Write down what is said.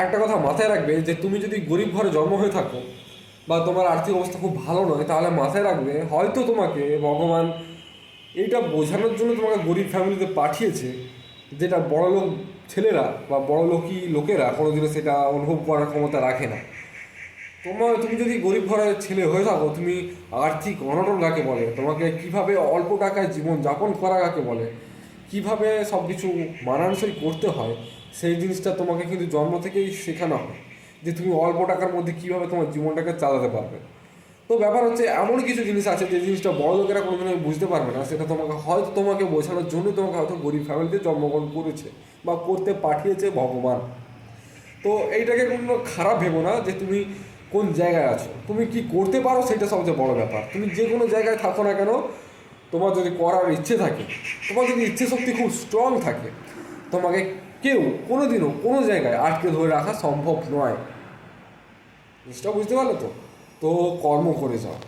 একটা কথা মাথায় রাখবে যে তুমি যদি গরিব ঘরে জন্ম হয়ে থাকো বা তোমার আর্থিক অবস্থা খুব ভালো নয়, তাহলে মাথায় রাখবে হয়তো তোমাকে ভগবান এইটা বোঝানোর জন্য তোমাকে গরিব ফ্যামিলিতে পাঠিয়েছে, যেটা বড়লোক ছেলেরা বা বড়লোকই লোকেরা কোনোদিনও সেটা অনুভব করার ক্ষমতা রাখে না। তুমি যদি গরিব ঘরের ছেলে হয়ে থাকো, তুমি আর্থিক অনটন কাকে বলে, তোমাকে কিভাবে অল্প টাকায় জীবন যাপন করা কাকে বলে, কিভাবে সব কিছু মানানসই করতে হয়, সেই জিনিসটা তোমাকে কিন্তু জন্ম থেকেই শেখানো হয় যে তুমি অল্প টাকার মধ্যে কিভাবে তোমার জীবনটাকে চালাতে পারবে। তো ব্যাপার হচ্ছে এমন কিছু জিনিস আছে যে জিনিসটা বড় লোকেরা কোনোদিনও বুঝতে পারবে না, সেটা তোমাকে বোঝানোর জন্য তোমাকে হয়তো গরিব ফ্যামিলিতে জন্মগ্রহণ করেছে বা করতে পাঠিয়েছে ভগবান। তো এইটাকে কোনো খারাপ ভেবো না যে তুমি কোন জায়গায় আছো, তুমি কি করতে পারো সেটা সবচেয়ে বড় ব্যাপার। তুমি যে কোনো জায়গায় থাকো না কেন, তোমার যদি করার ইচ্ছে থাকে, তোমার যদি ইচ্ছে শক্তি খুব স্ট্রং থাকে, তোমাকে কেউ কোনো দিনও কোনো জায়গায় আটকে ধরে রাখা সম্ভব নয়। জিনিসটা বুঝতে পারলে তো? তো কর্ম করে যাও।